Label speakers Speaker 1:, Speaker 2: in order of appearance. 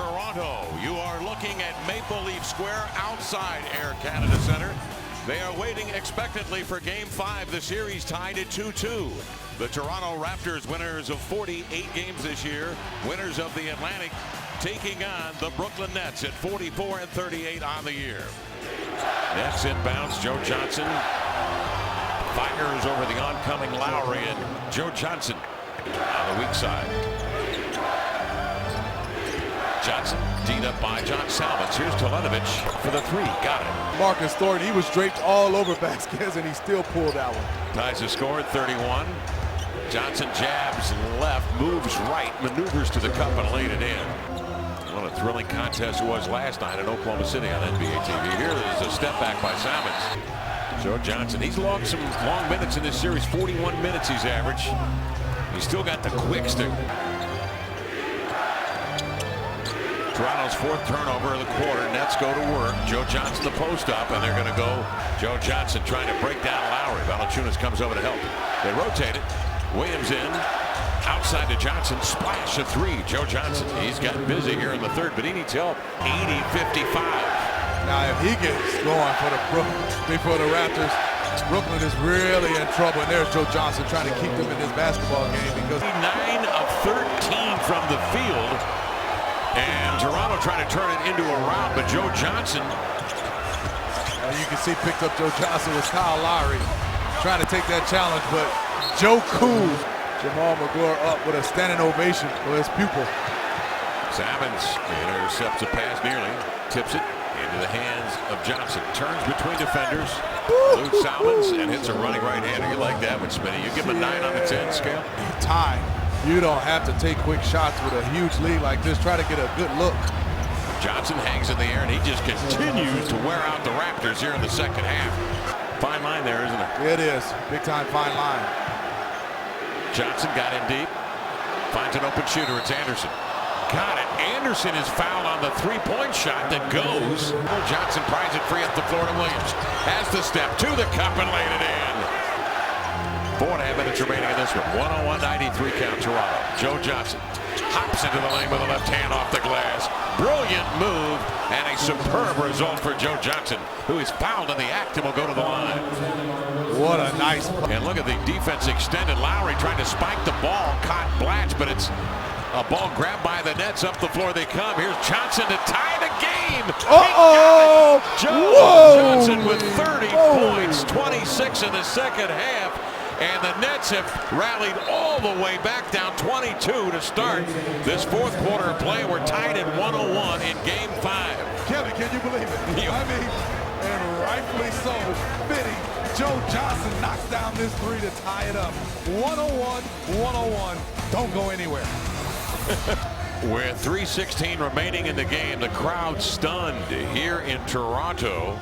Speaker 1: Toronto. You are looking at Maple Leaf Square outside Air Canada Centre. They are waiting expectantly for Game 5. The series tied at 2-2. The Toronto Raptors, winners of 48 games this year, winners of the Atlantic, taking on the Brooklyn Nets at 44-38 on the year. Nets inbounds. Joe Johnson fires over the oncoming Lowry, and Joe Johnson on the weak side. Johnson teed up by John Salmons. Here's Teletovic for the three. Got it.
Speaker 2: Marcus Thornton, he was draped all over Vasquez, and he still pulled that one.
Speaker 1: Ties the score at 31. Johnson jabs left, moves right, maneuvers to the cup and laid it in. What a thrilling contest it was last night in Oklahoma City on NBA TV. Here is a step back by Salmons. Joe Johnson, he's logged some long minutes in this series. 41 minutes he's averaged. He's still got the quick stick. Toronto's fourth turnover of the quarter. Nets go to work. Joe Johnson the post up, and they're going to go. Joe Johnson trying to break down Lowry. Valanciunas comes over to help. They rotate it. Williams in. Outside to Johnson. Splash a three. Joe Johnson. He's gotten busy here in the third, but he needs help. 80-55.
Speaker 2: Now, if he gets going for the Raptors, Brooklyn is really in trouble. And there's Joe Johnson trying to keep them in this basketball game because
Speaker 1: 9 of 13 from the field. And Toronto trying to turn it into a rout, but Joe Johnson.
Speaker 2: You can see picked up Joe Johnson with Kyle Lowry trying to take that challenge, but Joe cool. Jamal McGuire up with a standing ovation for his pupil.
Speaker 1: Salmons intercepts a pass nearly, tips it into the hands of Johnson. Turns between defenders. Luke Salmons and hits a running right-hander. You like that one, Smitty. You give him a 9 on the 10 scale.
Speaker 2: Time. You don't have to take quick shots with a huge lead like this. Try to get a good look.
Speaker 1: Johnson hangs in the air, and he just continues to wear out the Raptors here in the second half. Fine line there, isn't it?
Speaker 2: It is. Big time fine line.
Speaker 1: Johnson got in deep. Finds an open shooter. It's Anderson. Got it. Anderson is fouled on the three-point shot that goes. Johnson pries it free up the floor to Williams. Has the step to the cup and laid it in. 4.5 minutes remaining in this one. 101-93 count Toronto. Joe Johnson hops into the lane with a left hand off the glass. Brilliant move and a superb result for Joe Johnson, who is fouled in the act and will go to the line.
Speaker 2: What a nice play.
Speaker 1: And look at the defense extended. Lowry trying to spike the ball. Caught Blatch, but it's a ball grabbed by the Nets. Up the floor they come. Here's Johnson to tie the game.
Speaker 2: Uh-oh!
Speaker 1: Joe Johnson with 30 points, 26 in the second half. And the Nets have rallied all the way back down 22 to start this fourth quarter of play. We're tied at 101 in Game 5.
Speaker 2: Kevin, can you believe it? I mean, and rightfully so, fitting. Joe Johnson knocks down this three to tie it up. 101. Don't go anywhere.
Speaker 1: With 3:16 remaining in the game, the crowd stunned here in Toronto.